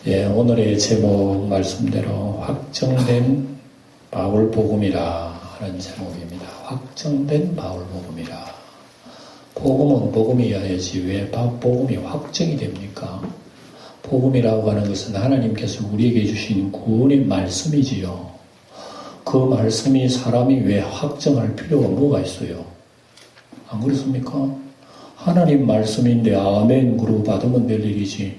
예, 오늘의 제목 말씀대로 확정된 바울복음이라 하는 제목입니다. 확정된 바울복음이라. 복음은 복음이어야지 왜 복음이 확정이 됩니까? 복음이라고 하는 것은 하나님께서 우리에게 주신 구원의 말씀이지요. 그 말씀이 사람이 왜 확정할 필요가 뭐가 있어요? 안 그렇습니까? 하나님 말씀인데 아멘 그러고 받으면 될 일이지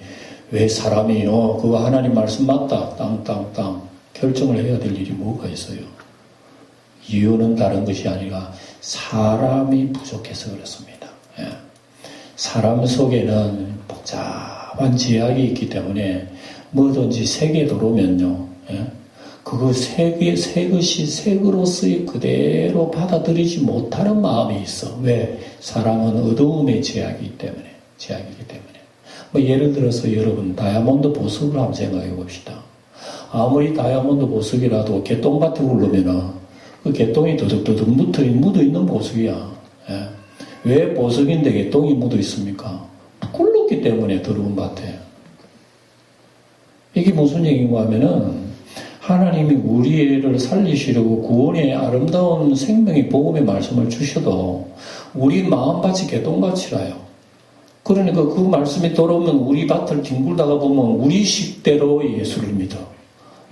왜 사람이 그거 하나님 말씀 맞다 땅땅땅 결정을 해야 될 일이 뭐가 있어요? 이유는 다른 것이 아니라 사람이 부족해서 그렇습니다. 예. 사람 속에는 복잡한 제약이 있기 때문에 뭐든지 색에 들어오면요, 예. 그거 새 것이 색으로서의 그대로 받아들이지 못하는 마음이 있어. 왜? 사람은 어두움의 제약이기 때문에. 뭐 예를 들어서 여러분 다이아몬드 보석을 한번 생각해 봅시다. 아무리 다이아몬드 보석이라도 개똥밭에 굴르면은 그 개똥이 더덕더덕 묻어 있는 보석이야. 예. 왜 보석인데 개똥이 묻어 있습니까? 굴렀기 때문에 더러운 밭에. 이게 무슨 얘기인가 하면은 하나님이 우리를 살리시려고 구원의 아름다운 생명의 복음의 말씀을 주셔도 우리 마음밭이 개똥밭이라요. 그러니까 그 말씀이 돌아오면 우리 밭을 뒹굴다가 보면 우리 식대로 예수를 믿어.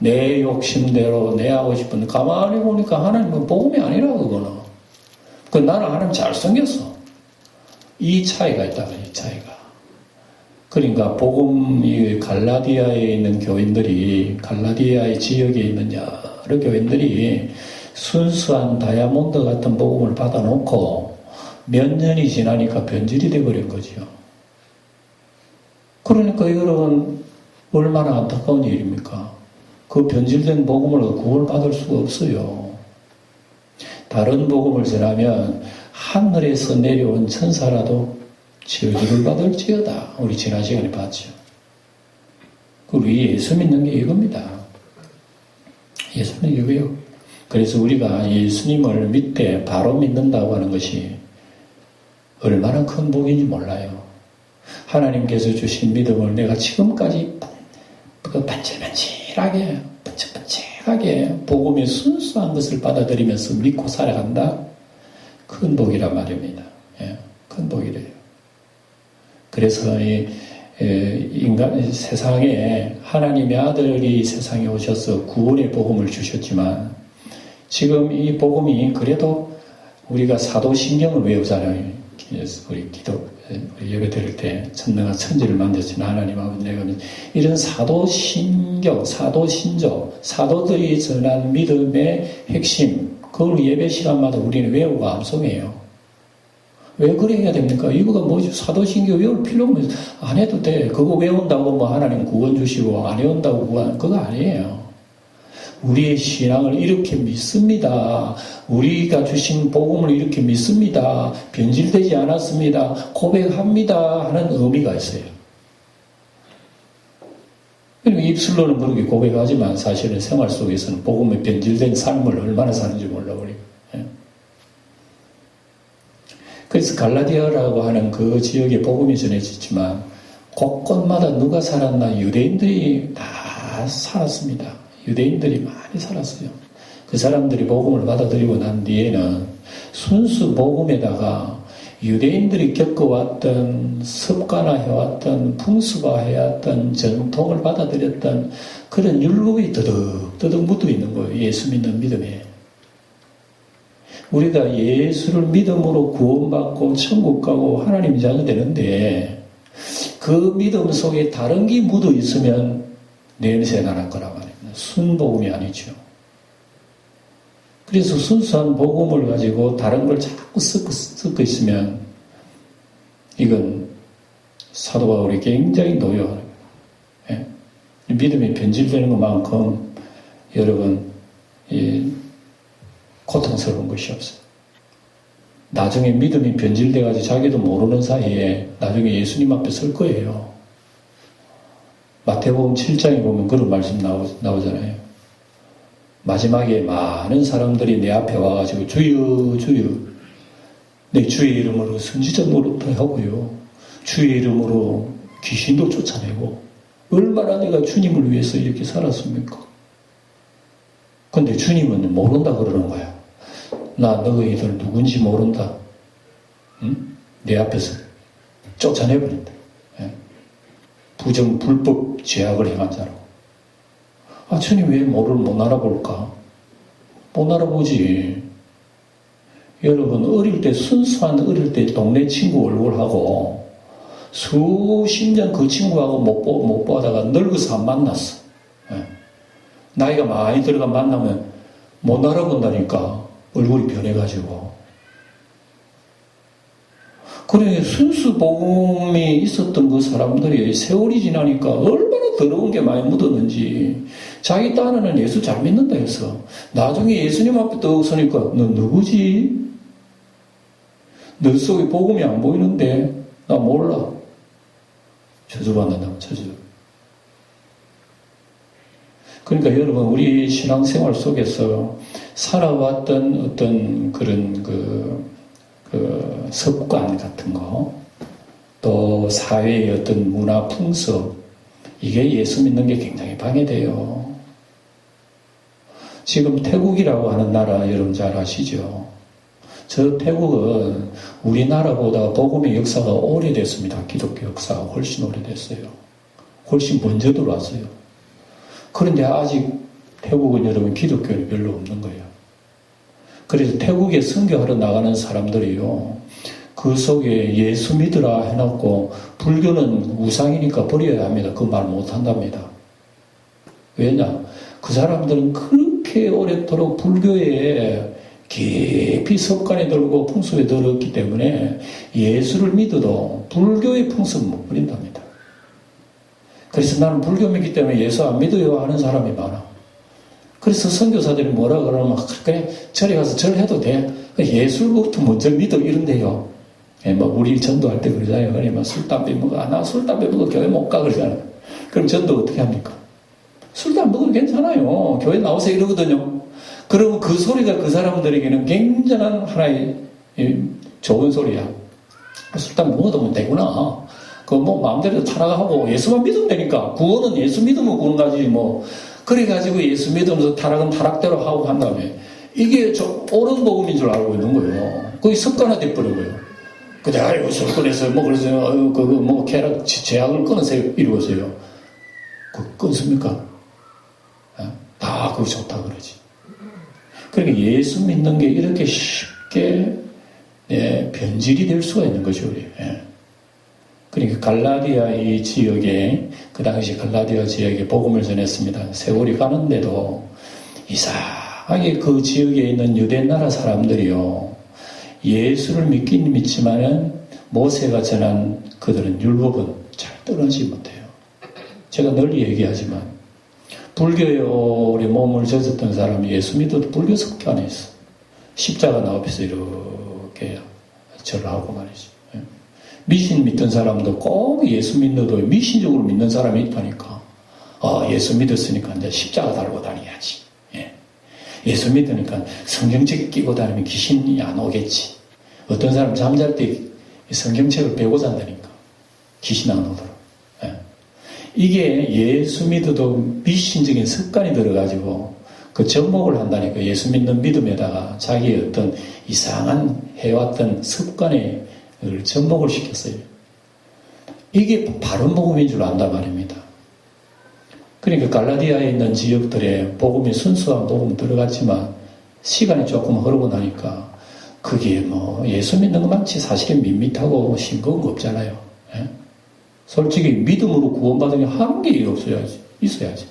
내 욕심대로 내 하고 싶은 가만히 보니까 하나님은 복음이 아니라고 그거는. 그 나는 하나님 잘생겼어. 이 차이가 있다. 이 차이가. 그러니까 복음이 갈라디아에 있는 교인들이 갈라디아의 지역에 있는 여러 교인들이 순수한 다이아몬드 같은 복음을 받아놓고 몇 년이 지나니까 변질이 돼버린 거죠. 그러니까 여러분 얼마나 안타까운 일입니까? 그 변질된 복음을 구원받을 수가 없어요. 다른 복음을 전하면 하늘에서 내려온 천사라도 저주를 받을지어다. 우리 지난 시간에 봤죠. 우리 예수 믿는 게 이겁니다. 예수 믿는 게 이거예요. 그래서 우리가 예수님을 믿되 바로 믿는다고 하는 것이 얼마나 큰 복인지 몰라요. 하나님께서 주신 믿음을 내가 지금까지 반질반질하게 번쩍번쩍하게 복음의 순수한 것을 받아들이면서 믿고 살아간다. 큰 복이란 말입니다. 예, 큰 복이래요. 그래서 세상에 하나님의 아들이 세상에 오셔서 구원의 복음을 주셨지만 지금 이 복음이 그래도 우리가 사도신경을 외우잖아요. 우리 예배 드릴 때 천능한 천지를 만드신 하나님 아버지 내가 이런 사도신경, 사도신조, 사도들이 전한 믿음의 핵심 그걸 예배 시간마다 우리는 외우고 암송해요. 왜 그래야 됩니까? 이거가 뭐지? 사도신경 외울 필요가 안 해도 돼. 그거 외운다고 뭐 하나님 구원 주시고 안 외운다고 구원 그거 아니에요. 우리의 신앙을 이렇게 믿습니다. 우리가 주신 복음을 이렇게 믿습니다. 변질되지 않았습니다. 고백합니다. 하는 의미가 있어요. 입술로는 그렇게 고백하지만 사실은 생활 속에서는 복음에 변질된 삶을 얼마나 사는지 몰라버리고. 그래서 갈라디아라고 하는 그 지역에 복음이 전해졌지만 곳곳마다 누가 살았나? 유대인들이 다 살았습니다. 유대인들이 많이 살았어요. 그 사람들이 복음을 받아들이고 난 뒤에는 순수 복음에다가 유대인들이 겪어왔던 습관화해왔던 풍습화해왔던 전통을 받아들였던 그런 율법이 더덕더덕 묻어있는 거예요. 예수 믿는 믿음에. 우리가 예수를 믿음으로 구원받고 천국 가고 하나님 자녀 되는데 그 믿음 속에 다른 게 묻어 있으면 냄새 나는 거란 말입니다. 순복음이 아니죠. 그래서 순수한 복음을 가지고 다른 걸 자꾸 섞어 있으면 이건 사도 바울이 굉장히 노여워요. 예? 믿음이 변질되는 것만큼 여러분 고통스러운 것이 없어요. 나중에 믿음이 변질돼가지고 자기도 모르는 사이에 나중에 예수님 앞에 설 거예요. 마태복음 7장에 보면 그런 말씀 나오잖아요. 마지막에 많은 사람들이 내 앞에 와가지고 주여 주여 내 주의 이름으로 선지자 노릇도 하고요. 주의 이름으로 귀신도 쫓아내고 얼마나 내가 주님을 위해서 이렇게 살았습니까? 근데 주님은 모른다 그러는 거야. 나 너희들 누군지 모른다. 응? 내 앞에서 쫓아내버린다. 예? 부정, 불법, 죄악을 행한 자라고. 아, 주님 왜 못 알아볼까? 못 알아보지. 여러분, 어릴 때, 순수한 어릴 때 동네 친구 얼굴하고 수십 년 그 친구하고 못 보다가 늙어서 안 만났어. 예. 나이가 많이 들어가 만나면 못 알아본다니까. 얼굴이 변해가지고. 그래, 순수 복음이 있었던 그 사람들이 세월이 지나니까 얼마나 더러운 게 많이 묻었는지. 자기 딴에는 예수 잘 믿는다 해서 나중에 예수님 앞에 떡 서니까 너 누구지? 너 속에 복음이 안 보이는데 나 몰라. 저주받는다고, 저주. 그러니까 여러분, 우리 신앙생활 속에서 살아왔던 어떤 그런 그 습관 같은 거, 또 사회의 어떤 문화 풍습, 이게 예수 믿는 게 굉장히 방해돼요. 지금 태국이라고 하는 나라 여러분 잘 아시죠? 저 태국은 우리나라보다 복음의 역사가 오래됐습니다. 기독교 역사가 훨씬 오래됐어요. 훨씬 먼저 들어왔어요. 그런데 아직 태국은 여러분 기독교는 별로 없는 거예요. 그래서 태국에 선교하러 나가는 사람들이요, 그 속에 예수 믿으라 해놓고 불교는 우상이니까 버려야 합니다. 그 말 못한답니다. 왜냐? 그 사람들은 그렇게 오래도록 불교에 깊이 습관에 들고 풍습에 들었기 때문에 예수를 믿어도 불교의 풍습은 못 버린답니다. 그래서 나는 불교 믿기 때문에 예수 안 믿어요 하는 사람이 많아. 그래서 선교사들이 뭐라 그러면 그래 절에 가서 절해도 돼. 예수부터 먼저 믿어 이런데요. 뭐 우리 전도할 때 그러잖아요. 그래 뭐 술 담배 먹어. 나 술 담배 먹어 교회 못 가 그러잖아요. 그럼 전도 어떻게 합니까? 술 담배 먹어도 괜찮아요. 교회 나오세요 이러거든요. 그러면 그 소리가 그 사람들에게는 굉장한 하나의 좋은 소리야. 술 담배 먹어도 되구나. 그 뭐 마음대로 타락하고 예수만 믿으면 되니까. 구원은 예수 믿으면 구원 가지 뭐. 그래가지고 예수 믿으면서 타락은 타락대로 하고 한 다음에 이게 좀 옳은 복음인 줄 알고 있는 거예요. 그게 습관화돼 버린 거예요. 근데 아이고 술 끊으세요. 뭐 그래서 뭐 쾌락 제약을 끊으세요. 이러고서요. 그 끊습니까? 다 그거 좋다 그러지. 그러니까 예수 믿는 게 이렇게 쉽게 변질이 될 수가 있는 거죠. 우리. 그러니까 갈라디아 이 지역에 그 당시 갈라디아 지역에 복음을 전했습니다. 세월이 가는데도 이상하게 그 지역에 있는 유대 나라 사람들이요, 예수를 믿긴 믿지만은 모세가 전한 그들은 율법은 잘 떠나지 못해요. 제가 널리 얘기하지만 불교에 오래 몸을 젖었던 사람이 예수 믿어도 불교 석교 안에 있어. 십자가 앞에서 이렇게 절을 하고 말이죠. 미신 믿던 사람도 꼭 예수 믿어도 미신적으로 믿는 사람이 있다니까. 예수 믿었으니까 이제 십자가 달고 다녀야지. 예수 믿으니까 성경책 끼고 다니면 귀신이 안 오겠지. 어떤 사람 잠잘 때 성경책을 빼고 잔다니까. 귀신 안 오도록. 이게 예수 믿어도 미신적인 습관이 들어가지고 그 접목을 한다니까. 예수 믿는 믿음에다가 자기의 어떤 이상한 해왔던 습관에 접목을 시켰어요. 이게 바른 복음인 줄 안다 말입니다. 그러니까 갈라디아에 있는 지역들에 복음이 순수한 복음 들어갔지만 시간이 조금 흐르고 나니까 그게 뭐 예수 믿는 것만치 사실은 밋밋하고 싱거운 거 없잖아요. 솔직히 믿음으로 구원받으면 하는 게 있어야지.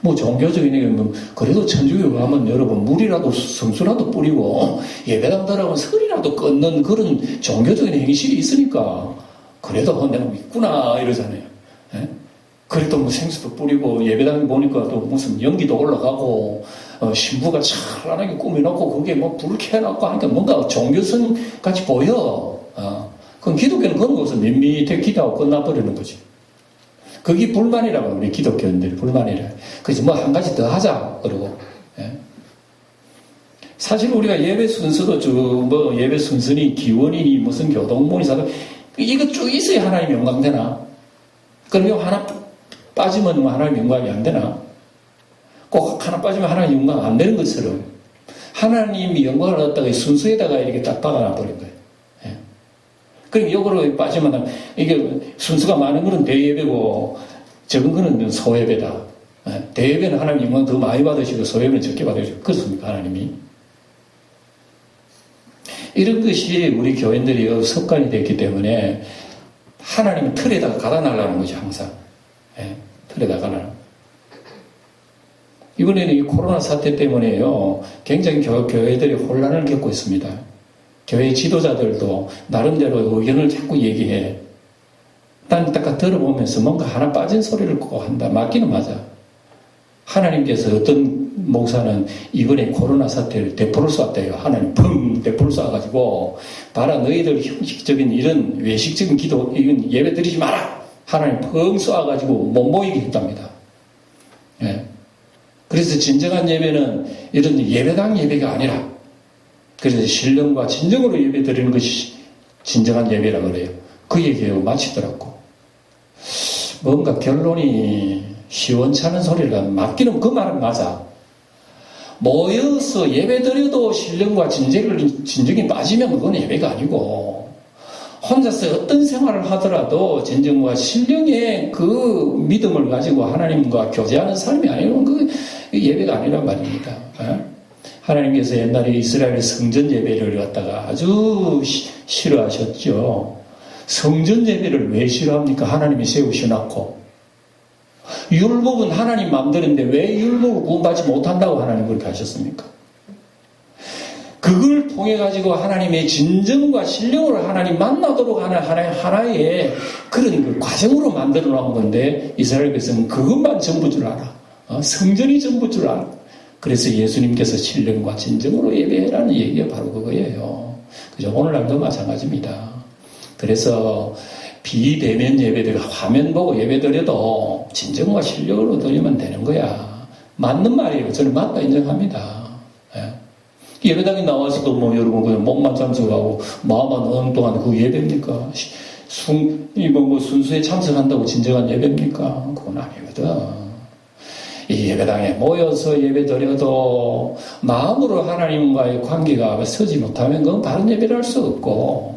뭐 종교적인 얘기는 뭐 그래도 천주교 가면 여러분 물이라도 성수라도 뿌리고 예배당 들어가면 설이라도 끊는 그런 종교적인 행실이 있으니까 그래도 내가 믿구나 이러잖아요. 그래도 뭐 생수도 뿌리고 예배당 보니까 또 무슨 연기도 올라가고 신부가 찬란하게 꾸며놓고 그게 뭐 불 켜놓고 하니까 뭔가 종교성 같이 보여. 그럼 기독교는 그런 것을 밋밋하게 기도하고 끝나버리는 거지. 그게 불만이라고, 우리 기독교인들이 불만이래. 그래서 뭐 한 가지 더 하자, 그러고. 사실 우리가 예배 순서도 뭐 예배 순서니 기원이니 무슨 교동문이 사도 이거 쭉 있어야 하나님 영광되나? 그럼 이거 하나 빠지면 하나님 영광이 안 되나? 꼭 하나 빠지면 하나님 영광 안 되는 것처럼 하나님이 영광을 갖다가 순수에다가 이렇게 딱 박아놔 버린 거예요. 예. 그럼 역으로 빠지면 이게 순수가 많은 거는 대예배고 적은 거는 소예배다. 예. 대예배는 하나님 영광 더 많이 받으시고 소예배는 적게 받으시고 그렇습니까 하나님이? 이런 것이 우리 교인들이 습관이 됐기 때문에 하나님은 틀에다가 갖다 놔라는 거죠 항상. 예. 틀에다가 갖다 이번에는 이 코로나 사태 때문에요, 굉장히 교회들이 혼란을 겪고 있습니다. 교회 지도자들도 나름대로 의견을 자꾸 얘기해. 난 딱 들어보면서 뭔가 하나 빠진 소리를 꼭 한다. 맞기는 맞아. 하나님께서 어떤 목사는 이번에 코로나 사태를 대포를 쐈대요. 하나님 펑 대포를 쏴가지고 봐라 너희들 형식적인 이런 외식적인 기도 이건 예배 드리지 마라. 하나님 펑 쏴가지고 못 모이게 했답니다. 예. 그래서 진정한 예배는 이런 예배당 예배가 아니라 그래서 신령과 진정으로 예배 드리는 것이 진정한 예배라고 그래요. 그 얘기하고 마치더라고. 뭔가 결론이 시원찮은 소리가 맞기는 그 말은 맞아. 모여서 예배 드려도 신령과 진정이 빠지면 그건 예배가 아니고 혼자서 어떤 생활을 하더라도 진정과 신령의 그 믿음을 가지고 하나님과 교제하는 삶이 아니면 그 예배가 아니란 말입니다. 하나님께서 옛날에 이스라엘 성전 예배를 갖다가 아주 싫어하셨죠. 성전 예배를 왜 싫어합니까? 하나님이 세우셔놓고 율법은 하나님 마음대로인데 왜 율법을 구원받지 못한다고 하나님 그렇게 하셨습니까? 그걸 통해 가지고 하나님의 진정과 신령으로 하나님 만나도록 하는 하나의 그런 그 과정으로 만들어 놓은 건데 이스라엘 백성은 그것만 전부 줄 알아. 성전이 전부 줄 알아. 그래서 예수님께서 신령과 진정으로 예배라는 얘기가 바로 그거예요. 그죠? 오늘날도 마찬가지입니다. 그래서 비대면 예배들 화면 보고 예배드려도 진정과 신령으로 드리면 되는 거야. 맞는 말이에요. 저는 맞다 인정합니다. 예. 예배당에 나와서도 뭐 여러분 그냥 몸만 참석하고 마음만 엉뚱한 그 예배입니까? 순수에 참석한다고 진정한 예배입니까? 그건 아니거든. 이 예배당에 모여서 예배드려도 마음으로 하나님과의 관계가 서지 못하면 그건 바른 예배를 할 수 없고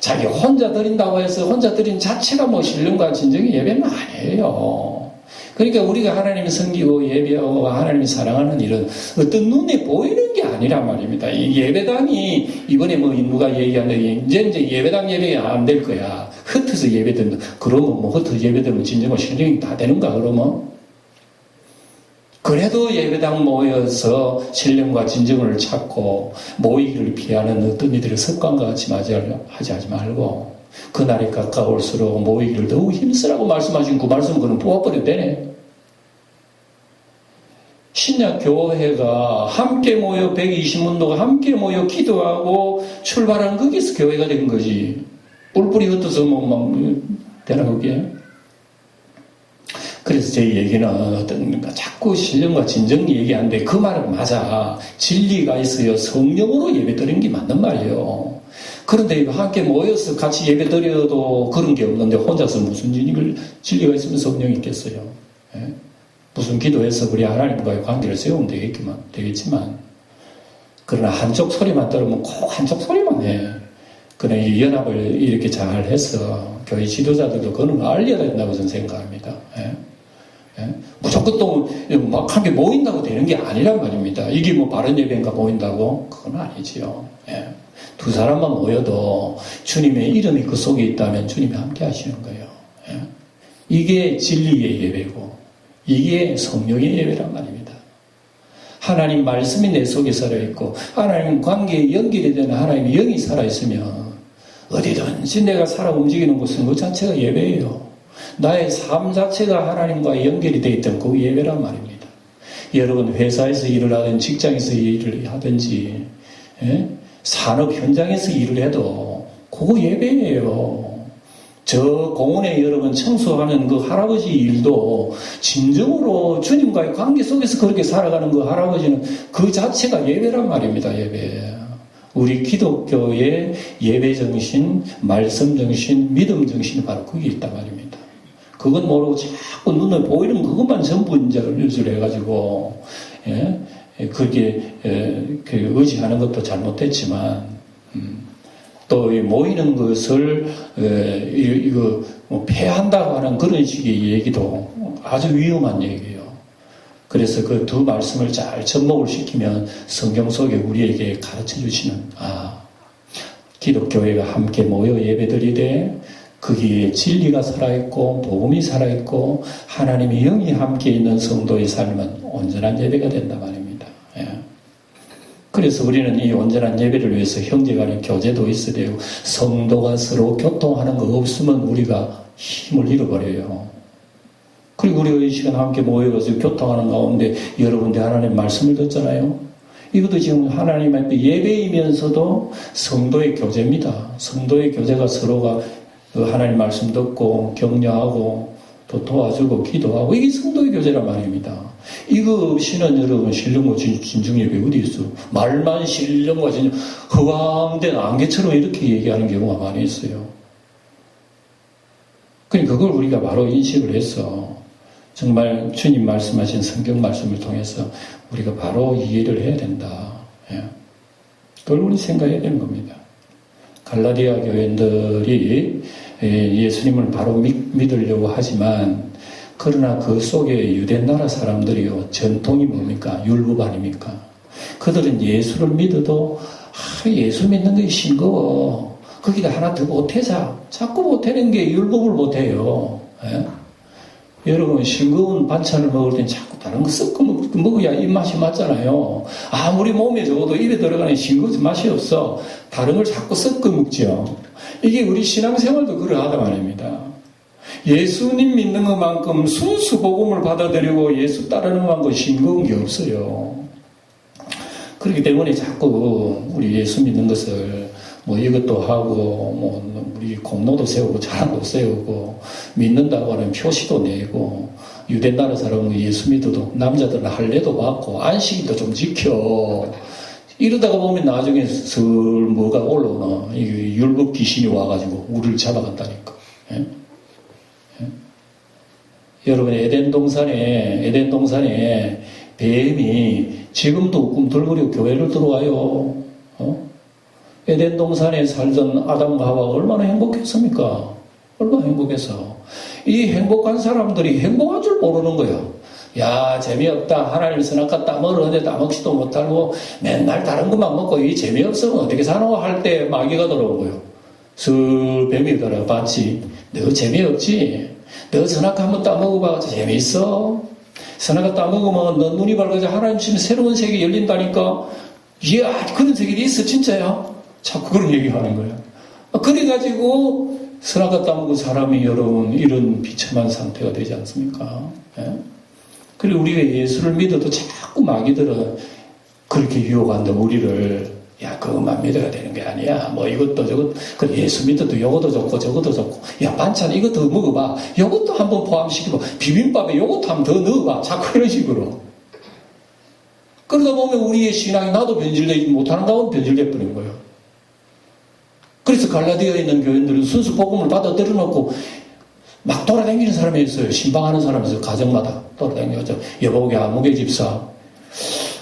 자기 혼자 드린다고 해서 혼자 드린 자체가 뭐 신령과 진정의 예배는 아니에요. 그러니까 우리가 하나님을 섬기고 예배하고 하나님을 사랑하는 일은 어떤 눈에 보이는 게 아니란 말입니다. 이 예배당이 이번에 뭐 누가 얘기하는데 이제 예배당 예배가 안 될 거야. 흩어서 예배드는 그러면 뭐 흩어서 예배드리면 진정과 신령이 다 되는가 그러면? 그래도 예배당 모여서 신령과 진정을 찾고 모이기를 피하는 어떤 이들의 습관과 같이 하지 말고 그날이 가까울수록 모이기를 더욱 힘쓰라고 말씀하신 그 말씀 그는 뽑아버려도 되네. 신약교회가 함께 모여 120문도가 함께 모여 기도하고 출발한 거기서 교회가 된 거지. 뿔뿔이 흩어서 뭐 되나 그게? 그래서 제 얘기는 자꾸 신령과 진정 얘기하는데 그 말은 맞아. 진리가 있어요. 성령으로 예배드리는 게 맞는 말이에요. 그런데 함께 모여서 같이 예배드려도 그런 게 없는데 혼자서 무슨 진리가 있으면 성령이 있겠어요. 예? 무슨 기도해서 우리 하나님과의 관계를 세우면 되겠지만 그러나 한쪽 소리만 들으면 꼭 한쪽 소리만 해. 그러나 이 연합을 이렇게 잘 해서 교회 지도자들도 그런 걸 알려야 된다고 저는 생각합니다. 예? 예? 무조건 또 막 함께 모인다고 되는 게 아니란 말입니다. 이게 뭐 바른 예배인가 모인다고? 그건 아니지요. 예? 두 사람만 모여도 주님의 이름이 그 속에 있다면 주님이 함께 하시는 거예요. 예? 이게 진리의 예배고 이게 성령의 예배란 말입니다. 하나님 말씀이 내 속에 살아있고 하나님 관계에 연결이 되는 하나님의 영이 살아있으면 어디든지 내가 살아 움직이는 곳은 그 자체가 예배예요. 나의 삶 자체가 하나님과 연결이 되어 있던 그 예배란 말입니다. 여러분 회사에서 일을 하든 직장에서 일을 하든지 예? 산업 현장에서 일을 해도 그거 예배예요. 저 공원에 여러분 청소하는 그 할아버지 일도 진정으로 주님과의 관계 속에서 그렇게 살아가는 그 할아버지는 그 자체가 예배란 말입니다. 예배. 우리 기독교의 예배 정신, 말씀 정신, 믿음 정신이 바로 거기에 있단 말입니다. 그건 모르고 자꾸 눈에 보이는 그것만 전부 이제 뉴스를 해가지고, 예? 그게, 그 의지하는 것도 잘못됐지만, 또 모이는 것을, 이거, 뭐 폐한다고 하는 그런 식의 얘기도 아주 위험한 얘기예요. 그래서 그 두 말씀을 잘 접목을 시키면 성경 속에 우리에게 가르쳐 주시는, 기독교회가 함께 모여 예배드리되 거기에 진리가 살아있고 복음이 살아있고 하나님의 영이 함께 있는 성도의 삶은 온전한 예배가 된다 말입니다. 예. 그래서 우리는 이 온전한 예배를 위해서 형제간의 교제도 있어야 되고 성도가 서로 교통하는 거 없으면 우리가 힘을 잃어버려요. 그리고 우리가 이 시간 함께 모여서 교통하는 가운데 여러분들 하나님 말씀을 듣잖아요. 이것도 지금 하나님한테 예배이면서도 성도의 교제입니다. 성도의 교제가 서로가 하나님 말씀 듣고 격려하고 또 도와주고 기도하고 이게 성도의 교제란 말입니다. 이거 없이는 여러분 신령과 진중예배 어디 있어? 말만 신령과 진중 허황된 안개처럼 이렇게 얘기하는 경우가 많이 있어요. 그러니까 그걸 우리가 바로 인식을 해서 정말 주님 말씀하신 성경 말씀을 통해서 우리가 바로 이해를 해야 된다. 예. 그걸 우리 생각해야 되는 겁니다. 갈라디아 교인들이 예수님을 바로 믿으려고 하지만 그러나 그 속에 유대 나라 사람들이요 전통이 뭡니까? 율법 아닙니까? 그들은 예수를 믿어도 예수 믿는 게 싱거워. 거기다 하나 더 보태자. 자꾸 보태는 게 율법을 못해요. 예? 여러분 싱거운 반찬을 먹을 땐 자꾸 다른 거 섞어 먹어야 입맛이 맞잖아요. 아무리 몸에 적어도 입에 들어가는 싱거운 맛이 없어. 다른 걸 자꾸 섞어 먹죠. 이게 우리 신앙생활도 그러하다 말입니다. 예수님 믿는 것만큼 순수 복음을 받아들이고 예수 따르는 것만큼 싱거운 게 없어요. 그렇기 때문에 자꾸 우리 예수 믿는 것을 뭐 이것도 하고 뭐 우리 공로도 세우고 자랑도 세우고 믿는다고 하는 표시도 내고 유대 나라 사람은 예수 믿어도 남자들은 할례도 받고 안식일도 좀 지켜 이러다가 보면 나중에 슬 뭐가 올라오나 이게 율법 귀신이 와가지고 우리를 잡아간다니까. 예? 예? 여러분 에덴 동산에 뱀이 지금도 꿈틀거리고 교회를 들어와요. 에덴 동산에 살던 아담과 하와가 얼마나 행복했습니까? 얼마나 행복해서. 이 행복한 사람들이 행복한 줄 모르는 거예요. 야, 재미없다. 하나님 선악과 따먹었는데 따먹지도 못하고 맨날 다른 것만 먹고 이 재미없으면 어떻게 사노? 할 때 마귀가 들어온 거예요. 슬 뱀이 들어봤지. 너 재미없지? 너 선악과 한번 따먹어봐. 재미있어? 선악과 따먹으면 너 눈이 밝아져 하나님 주신 새로운 세계 열린다니까. 이야, 그런 세계도 있어, 진짜야. 자꾸 그런 얘기하는 거예요. 그래가지고 선악과 따먹은 사람이 여러분 이런 비참한 상태가 되지 않습니까? 예? 그리고 우리가 예수를 믿어도 자꾸 마귀들은 그렇게 유혹한다 우리를. 야, 그것만 믿어야 되는 게 아니야. 뭐 이것도 저것도 그래 예수 믿어도 요것도 좋고 저것도 좋고 야 반찬 이것도 먹어봐. 요것도 한번 포함시키고 비빔밥에 요것도 한번 더 넣어봐. 자꾸 이런 식으로. 그러다 보면 우리의 신앙이 나도 변질되지 못하는 가운데 변질돼 버린 거예요. 그래서 갈라디아에 있는 교인들은 순수 복음을 받아들여 놓고 막 돌아다니는 사람이 있어요. 신방하는 사람이 있어요. 가정마다 돌아다니죠. 여보게 아무개 집사.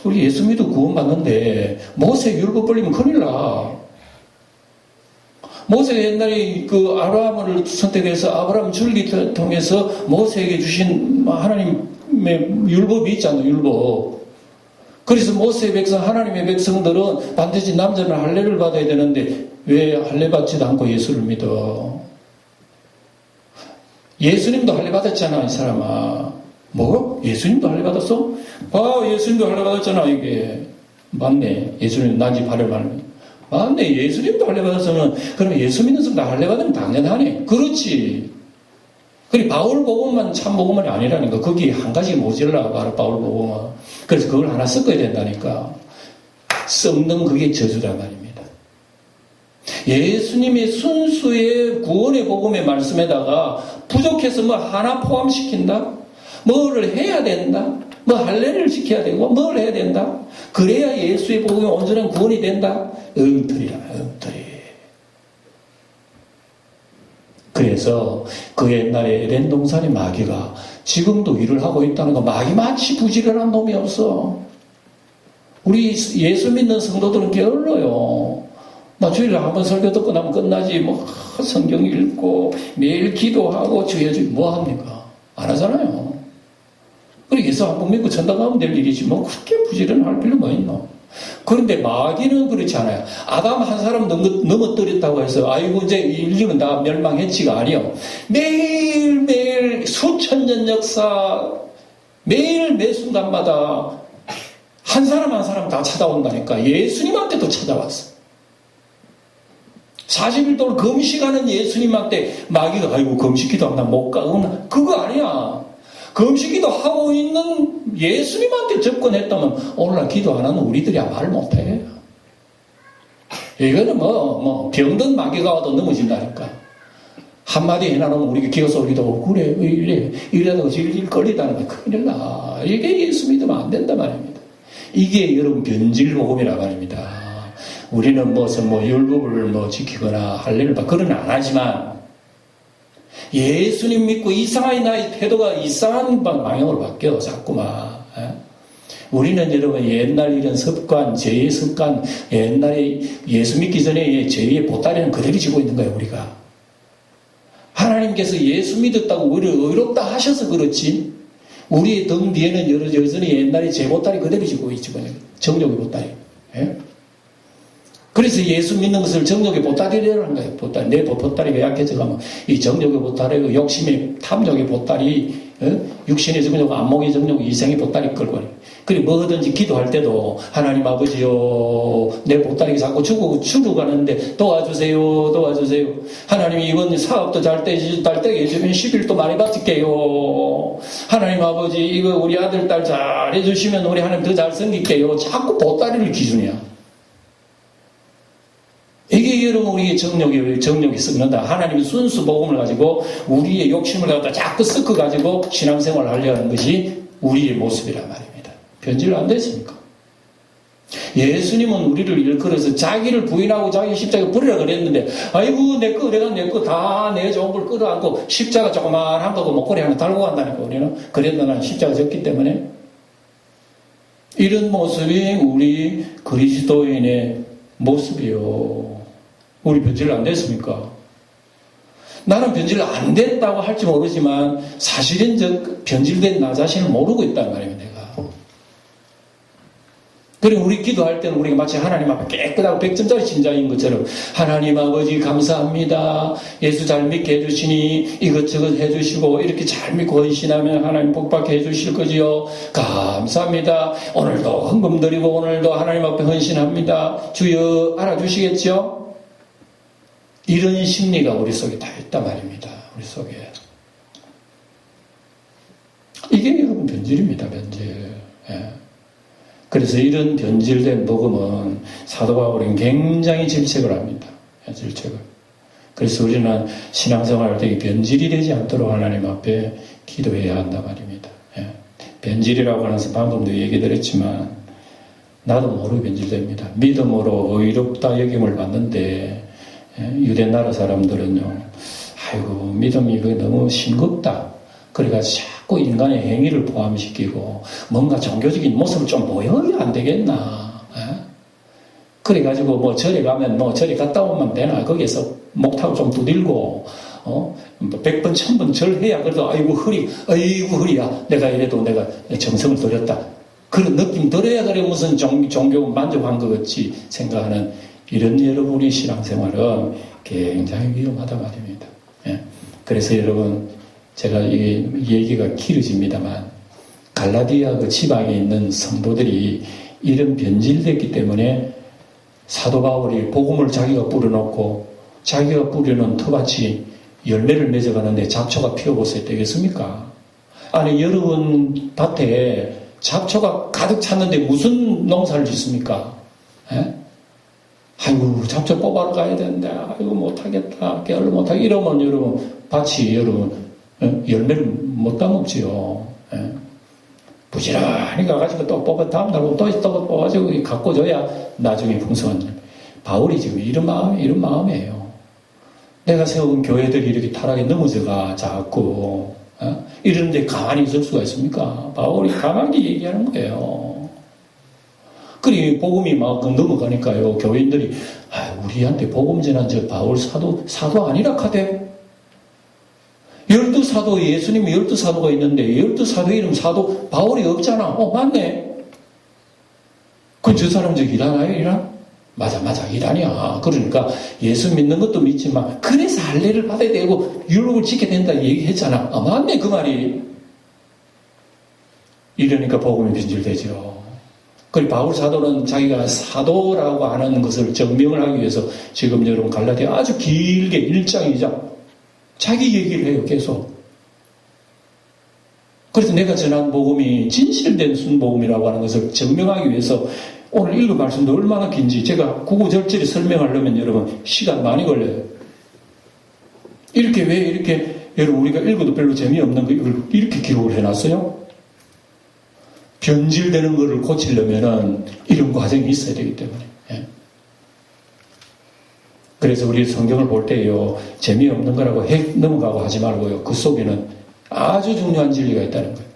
우리 예수 믿어 구원받는데 모세 율법 걸리면 큰일 나. 모세가 옛날에 그 아브라함을 선택해서 아브라함 줄기 통해서 모세에게 주신 하나님의 율법이 있잖아요. 율법. 그래서 모세의 백성, 하나님의 백성들은 반드시 남자는 할례를 받아야 되는데 왜 할례 받지도 않고 예수를 믿어? 예수님도 할례 받았잖아, 이 사람아. 뭐? 예수님도 할례 받았어? 예수님도 할례 받았잖아, 이게. 맞네. 예수님 난지 발을 말면. 맞네. 예수님도 할례 받았으면, 그러면 예수 믿는 사람 다 할례 받으면 당연하네. 그렇지. 그리고 바울 복음만 참 복음만이 아니라니까. 거기 한 가지 모질라, 바로 바울 복음은. 그래서 그걸 하나 섞어야 된다니까. 썩는 그게 저주란 말입니다. 예수님의 순수의 구원의 복음의 말씀에다가 부족해서 뭐 하나 포함시킨다? 뭐를 해야 된다? 뭐 할례를 지켜야 되고 뭘 해야 된다? 그래야 예수의 복음이 온전한 구원이 된다? 엉터리야, 엉터리. 그래서 그 옛날에 에덴 동산의 마귀가 지금도 일을 하고 있다는 거, 마귀만치 부지런한 놈이 없어. 우리 예수 믿는 성도들은 게을러요. 주일에 한번 설교 듣고 나면 끝나지. 성경 읽고 매일 기도하고 주여주 뭐 합니까? 안 하잖아요. 그리고 예수 한번 믿고 천당 가면 될 일이지 그렇게 부지런할 필요 뭐 있노? 그런데 마귀는 그렇지 않아요. 아담 한 사람 넘어뜨렸다고 해서 아이고 이제 인류는 다 멸망했지가 아니요. 매일매일 수천 년 역사 매일 매 순간마다 한 사람 한 사람 다 찾아온다니까. 예수님한테도 찾아왔어. 40일 동안 금식하는 예수님한테 마귀가 아이고 금식기도 하나 못 가. 그거 아니야. 금식기도 하고 있는 예수님한테 접근했다면 오늘날 기도 안 하는 우리들이야 말 못해. 이거는 병든 마귀가 와도 넘어진다니까. 한마디 해놔놓으면 우리가 기어서 우리도 그래 이래도 질질 끌리다는 거 큰일 나. 이게 예수 믿으면 안 된단 말입니다. 이게 여러분 변질복음이라 말입니다. 우리는 율법을 지키거나 할례를 그건 안 하지만 예수님 믿고 이상한 나의 태도가 이상한 방향으로 바뀌어 자꾸만. 우리는 여러분 옛날 이런 습관, 죄의 습관, 옛날에 예수 믿기 전에 죄의 보따리는 그대로 지고 있는 거예요. 우리가 하나님께서 예수 믿었다고 우리를 의롭다 하셔서 그렇지 우리의 등 뒤에는 여전히 옛날에 죄 보따리 그대로 지고 있지. 정욕의 보따리. 그래서 예수 믿는 것을 정욕의 보따리라는 거예요. 내 보따리가 약해져가면 이 정욕의 보따리, 욕심의 탐욕의 보따리, 육신의 정욕, 안목의 정욕, 이생의 보따리 끌고. 그리고 뭐든지 기도할 때도 하나님 아버지요, 내 보따리가 자꾸 죽어가는데 도와주세요. 하나님 이번 사업도 잘 되게 해주면 10일도 많이 받을게요. 하나님 아버지 이거 우리 아들 딸 잘 해주시면 우리 하나님 더 잘 섬길게요. 자꾸 보따리를 기준이야. 이게 여러분 우리의 정욕이 썩는다. 하나님이 순수 복음을 가지고 우리의 욕심을 갖다 자꾸 섞어가지고 신앙생활을 하려는 것이 우리의 모습이란 말입니다. 변질 안 됐습니까? 예수님은 우리를 일컬어서 자기를 부인하고 자기 십자가 버리라 그랬는데 아이고 내가 다 내 좋은 걸 끌어안고 십자가 조그만한 거고 목걸이 하나 달고 간다니까. 우리는 그래도 난 십자가 졌기 때문에 이런 모습이 우리 그리스도인의 모습이요. 우리 변질 안 됐습니까? 나는 변질 안 됐다고 할지 모르지만 사실은 변질된 나 자신을 모르고 있단 말입니다. 내가. 그리고 우리 기도할 때는 우리가 마치 하나님 앞에 깨끗하고 100점짜리 심장인 것처럼 하나님 아버지 감사합니다. 예수 잘 믿게 해주시니 이것저것 해주시고 이렇게 잘 믿고 헌신하면 하나님 복받게 해주실 거지요. 감사합니다. 오늘도 헌금 드리고 오늘도 하나님 앞에 헌신합니다. 주여 알아주시겠죠? 이런 심리가 우리 속에 다 있단 말입니다. 우리 속에. 이게 여러분 변질입니다. 변질. 예. 그래서 이런 변질된 복음은 사도 바울은 굉장히 질책을 합니다. 질책을. 그래서 우리는 신앙생활 때 변질이 되지 않도록 하나님 앞에 기도해야 한단 말입니다. 예. 변질이라고 하는 것은 방금도 얘기드렸지만 나도 모르게 변질됩니다. 믿음으로 의롭다 여김을 받는데 유대 나라 사람들은요, 아이고 믿음이 너무 싱겁다. 그래가지고 자꾸 인간의 행위를 포함시키고 뭔가 종교적인 모습을 좀 보여야 안 되겠나. 그래가지고 절에 가면 절에 갔다 오면 되나. 거기에서 목 타고 좀 두들고 100번 1000번 절해야 그래도 아이고 허리야. 내가 이래도 내가 정성을 들였다. 그런 느낌 들어야 그래 무슨 종교 만족한 것 같이 생각하는 이런 여러분의 신앙생활은 굉장히 위험하다 말입니다. 그래서 여러분 제가 이 얘기가 길어집니다만 갈라디아 그 지방에 있는 성도들이 이런 변질됐기 때문에 사도 바울이 복음을 자기가 뿌려놓고 자기가 뿌려놓은 터밭이 열매를 맺어가는데 잡초가 피어보세요. 되겠습니까? 아니 여러분 밭에 잡초가 가득 찼는데 무슨 농사를 짓습니까? 아이고 잡초 뽑아러 가야 되는데 아이고 못하겠다 게을러 못하겠다 이러면 여러분 밭이 여러분 열매를 못 따먹지요. 부지런히 가가지고 또 뽑아 다음날 또 뽑아가지고 갖고 줘야 나중에 풍성한 일. 바울이 지금 이런 마음이에요. 내가 세운 교회들이 이렇게 타락에 넘어져가 자꾸 이러는데 가만히 있을 수가 있습니까? 바울이 강하게 얘기하는 거예요. 그리 복음이 막 넘어가니까요, 교인들이 우리한테 복음 전한 저 바울 사도 아니라 카대. 12사도, 예수님이 12사도가 있는데 12사도 이름 사도 바울이 없잖아. 맞네. 그럼 저 사람 저 일하나요? 일하? 맞아 일하냐. 그러니까 예수 믿는 것도 믿지만 그래서 할례를 받아야 되고 율법을 지켜야 된다 얘기했잖아. 맞네 그 말이. 이러니까 복음이 변질되죠. 그리고 바울 사도는 자기가 사도라고 하는 것을 증명을 하기 위해서 지금 여러분 갈라디아 아주 길게 1장 2장 자기 얘기를 해요, 계속. 그래서 내가 전한 복음이 진실된 순복음이라고 하는 것을 증명하기 위해서 오늘 읽은 말씀도 얼마나 긴지 제가 구구절절히 설명하려면 여러분 시간 많이 걸려요. 왜 이렇게 여러분 우리가 읽어도 별로 재미없는 거 이걸 이렇게 기록을 해놨어요? 변질되는 거를 고치려면은 이런 과정이 있어야 되기 때문에. 그래서 우리 성경을 볼 때요, 재미없는 거라고 넘어가고 하지 말고요, 그 속에는 아주 중요한 진리가 있다는 거예요.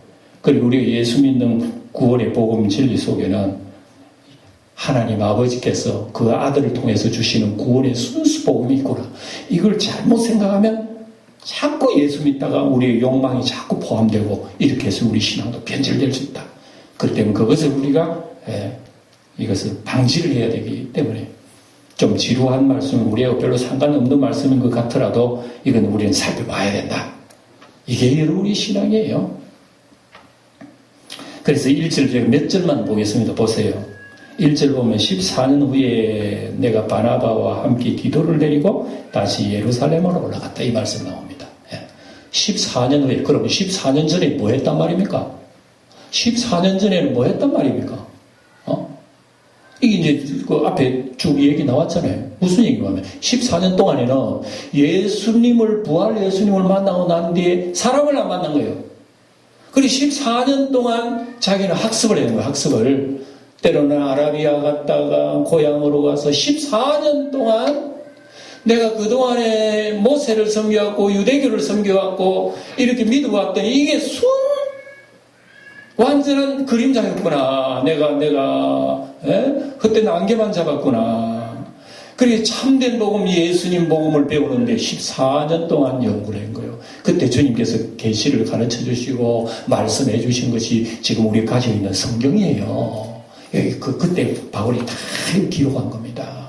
그리고 우리가 예수 믿는 구원의 복음 진리 속에는 하나님 아버지께서 그 아들을 통해서 주시는 구원의 순수 복음이 있구나. 이걸 잘못 생각하면 자꾸 예수 믿다가 우리의 욕망이 자꾸 포함되고 이렇게 해서 우리 신앙도 변질될 수 있다. 그렇기 때문에 그것을 우리가 이것을 방지를 해야 되기 때문에 좀 지루한 말씀은 우리하고 별로 상관없는 말씀인 것 같더라도 이건 우리는 살펴봐야 된다. 이게 여러분의 신앙이에요. 그래서 1절 제가 몇 절만 보겠습니다. 보세요. 1절 보면 14년 후에 내가 바나바와 함께 디도를 데리고 다시 예루살렘으로 올라갔다. 이 말씀 나옵니다. 14년 후에, 그러면 14년 전에 뭐 했단 말입니까? 14년 전에는 뭐 했단 말입니까? 이게 이제 그 앞에 쭉 얘기 나왔잖아요. 무슨 얘기냐면 14년 동안에는 부활 예수님을 만나고 난 뒤에 사람을 안 만난 거예요. 그리고 14년 동안 자기는 학습을 해야 거예요. 학습을. 때로는 아라비아 갔다가 고향으로 가서 14년 동안 내가 그동안에 모세를 섬겨왔고 유대교를 섬겨왔고 이렇게 믿어왔더니 이게 완전한 그림자였구나. 내가 그때는 안개만 잡았구나. 그래서 참된 복음, 예수님 복음을 배우는데 14년 동안 연구를 한 거예요. 그때 주님께서 계시를 가르쳐 주시고 말씀해 주신 것이 지금 우리가 가지고 있는 성경이에요. 그때 바울이 다 기록한 겁니다.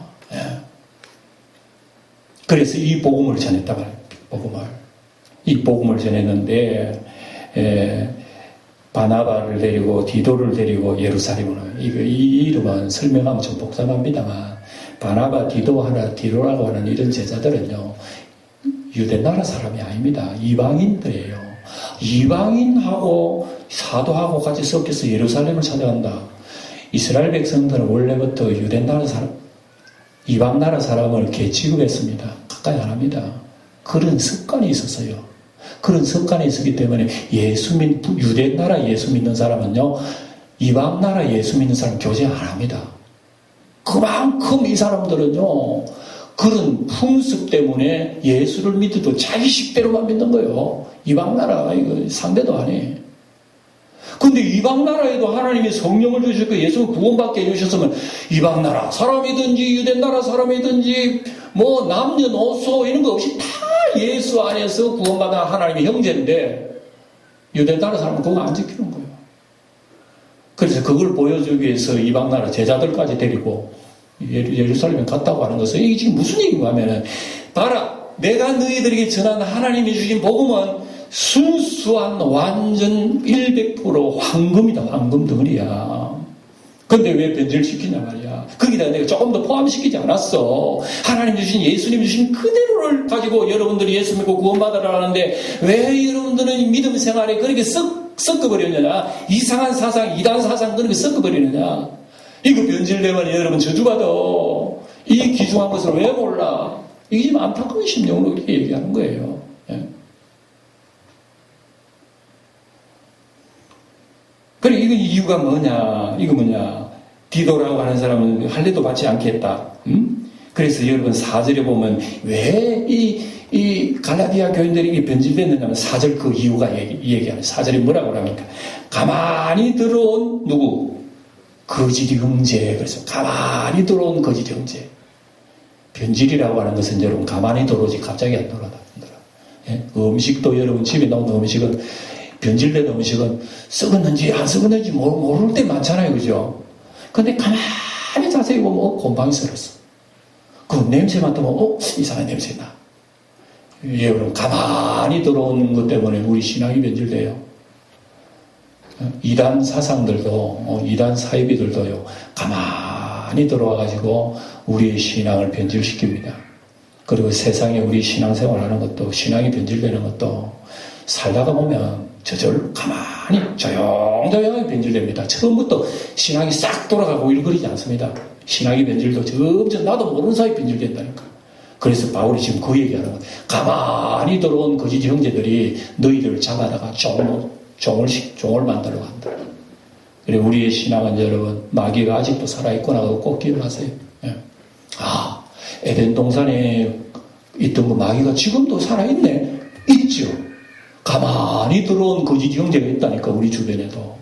그래서 이 복음을 전했다 말이에요. 이 복음을 전했는데 바나바를 데리고 디도를 데리고 예루살렘으로. 이 이름은 설명하면 좀 복잡합니다만 바나바, 디도라고 하는 이런 제자들은요, 유대 나라 사람이 아닙니다. 이방인들이에요. 이방인하고 사도하고 같이 섞여서 예루살렘을 찾아간다. 이스라엘 백성들은 원래부터 유대 나라 사람, 이방 나라 사람을 개취급했습니다. 가까이 안 합니다. 그런 습관이 있었어요. 그런 습관이 있었기 때문에 유대 나라 예수 믿는 사람은요, 이방 나라 예수 믿는 사람 교제 안 합니다. 그만큼 이 사람들은요, 그런 풍습 때문에 예수를 믿어도 자기 식대로만 믿는 거예요. 이방 나라, 이거 상대도 안 해. 근데 이방 나라에도 하나님이 성령을 주시고 예수를 구원받게 해주셨으면 이방 나라 사람이든지 유대 나라 사람이든지 뭐 남녀노소 이런 거 없이 다 예수 안에서 구원받은 하나님의 형제인데 유대 나라 사람은 그거 안 지키는 거예요. 그래서 그걸 보여주기 위해서 이방 나라 제자들까지 데리고 예루살렘에 갔다고 하는 것은 이게 지금 무슨 얘기인가 하면은 봐라, 내가 너희들에게 전한 하나님이 주신 복음은 순수한 완전 100% 황금이다. 황금 덩어리야. 근데 왜 변질시키냐 말이야. 거기다 내가 조금 더 포함시키지 않았어. 하나님 주신, 예수님 주신 그대로를 가지고 여러분들이 예수 믿고 구원받으라는데 왜 여러분들은 믿음 생활에 그렇게 섞어버렸느냐. 이상한 사상, 이단 사상 그렇게 섞어버리느냐. 이거 변질되면 여러분 저주받아. 이 귀중한 것을 왜 몰라. 이게 지금 안타까운 심령으로 이렇게 얘기하는 거예요. 그래, 이거 이유가 뭐냐? 디도라고 하는 사람은 할례도 받지 않겠다. 그래서 여러분 4절에 보면 왜 이 갈라디아 교인들이 변질됐느냐면 4절 그 이유가 얘기하는 4절이 뭐라고 합니까? 가만히 들어온 누구? 거짓 형제. 그래서 가만히 들어온 거짓 형제. 변질이라고 하는 것은 여러분 가만히 들어오지 갑자기 안 들어온다. 예? 음식도 여러분 집에 나오는 음식은 변질된 음식은 썩었는지 안 썩었는지 모를 때 많잖아요. 그죠? 근데 가만히 자세히 보면 곰팡이 썰었어. 그 냄새 맡으면 이상한 냄새 나. 여러분 가만히 들어오는 것 때문에 우리 신앙이 변질돼요. 이단 사상들도 이단 사이비들도요 가만히 들어와가지고 우리의 신앙을 변질시킵니다. 그리고 세상에 우리 신앙생활하는 것도 신앙이 변질되는 것도 살다가 보면 저절로 가만히 조용조용히 변질됩니다. 처음부터 신앙이 싹 돌아가고 일거리지 않습니다. 신앙의 변질도 점점 나도 모르는 사이 변질된다니까. 그래서 바울이 지금 그 얘기하는 거예요. 가만히 들어온 거짓 형제들이 너희들을 잡아다가 종을 만들어 간다. 그리고 우리의 신앙은 여러분 마귀가 아직도 살아있구나 하고 꼭 기억하세요. 예. 에덴 동산에 있던 그 마귀가 지금도 살아있네. 있죠. 가만히 들어온 거짓 형제가 있다니까 우리 주변에도.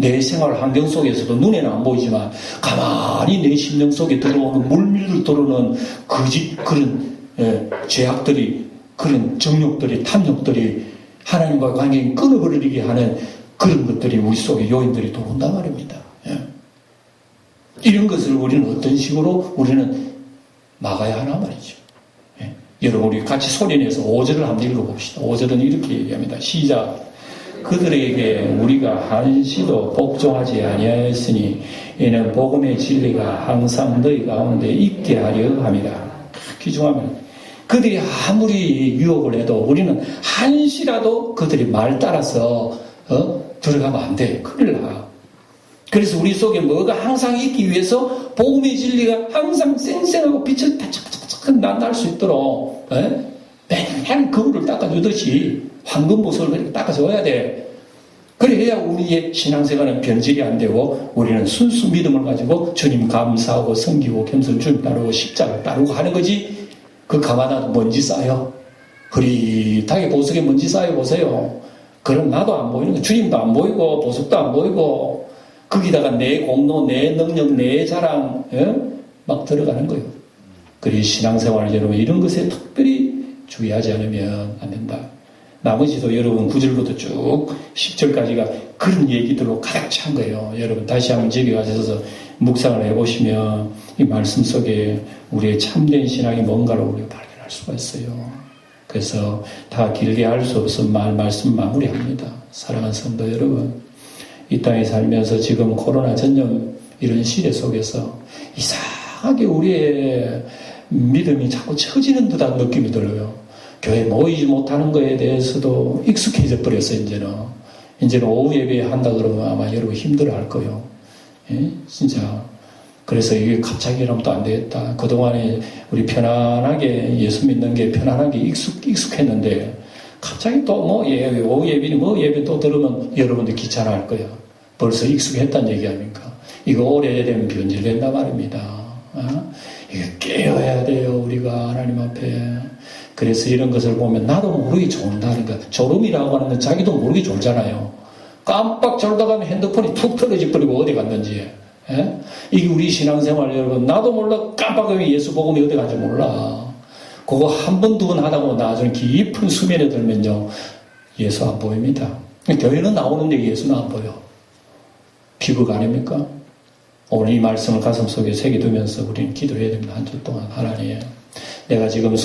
내 생활 환경 속에서도 눈에는 안 보이지만 가만히 내 심령 속에 들어오는 물밀 들어오는 거짓 그런 죄악들이 그런 정욕들이 탐욕들이 하나님과 관계를 끊어버리게 하는 그런 것들이 우리 속에 요인들이 들어온단 말입니다. 예. 이런 것을 우리는 어떤 식으로 우리는 막아야 하나 말이죠. 예. 여러분 우리 같이 소리내서 5절을 한번 읽어봅시다. 5절은 이렇게 얘기합니다. 시작. 그들에게 우리가 한시도 복종하지 아니하였으니 이는 복음의 진리가 항상 너희 가운데 있게 하려 함이라. 귀중합니다. 그들이 아무리 유혹을 해도 우리는 한시라도 그들이 말 따라서 들어가면 안 돼. 큰일 나. 그래서 우리 속에 뭐가 항상 있기 위해서 복음의 진리가 항상 쌩쌩하고 빛을 타착타착 날 수 있도록 맨날 거울을 닦아주듯이 황금보석을 그렇게 닦아줘야 돼. 그래야 우리의 신앙생활은 변질이 안 되고 우리는 순수 믿음을 가지고 주님 감사하고 섬기고 겸손 주님 따르고 십자가 따르고 하는 거지. 그 가마다 먼지 쌓여. 흐릿하게 보석에 먼지 쌓여 보세요. 그럼 나도 안 보이는 거. 주님도 안 보이고 보석도 안 보이고 거기다가 내 공로, 내 능력, 내 자랑 막 들어가는 거예요. 그리고 신앙생활 여러분 이런 것에 특별히 주의하지 않으면 안 된다. 나머지도 여러분 9절부터 쭉 10절까지가 그런 얘기들로 가득 찬 거예요. 여러분 다시 한번 집에 가셔서 묵상을 해보시면 이 말씀 속에 우리의 참된 신앙이 뭔가를 우리가 발견할 수가 있어요. 그래서 다 길게 할 수 없어 말씀 마무리합니다. 사랑하는 성도 여러분, 이 땅에 살면서 지금 코로나 전염 이런 시대 속에서 이상하게 우리의 믿음이 자꾸 처지는 듯한 느낌이 들어요. 교회 모이지 못하는 거에 대해서도 익숙해져 버렸어요. 이제는 오후 예배 한다 그러면 아마 여러분 힘들어 할 거예요. 예? 진짜. 그래서 이게 갑자기 이러면 또 안 되겠다. 그동안에 우리 편안하게 예수 믿는 게 편안하게 익숙했는데 갑자기 또 오후 예배 또 들으면 여러분들 귀찮아 할 거예요. 벌써 익숙했다는 얘기 아닙니까? 이거 오래되면 변질된단 말입니다. 이거 깨어야 돼요. 우리가 하나님 앞에. 그래서 이런 것을 보면 나도 모르게 졸다니까. 졸음이라고 하는 건 자기도 모르게 졸잖아요. 깜빡 졸다 가면 핸드폰이 툭 떨어져 버리고 어디 갔는지. 예? 이게 우리 신앙생활 여러분 나도 몰라 깜빡하면 예수 복음이 어디 간지 몰라. 그거 한 번 두 번 하다 보면 나중에 깊은 수면에 들면요 예수 안 보입니다. 교회는 나오는데 예수는 안 보여. 비극 아닙니까? 오늘 이 말씀을 가슴속에 새겨두면서 우리는 기도해야 됩니다. 한 주 동안 하나님 내가 지금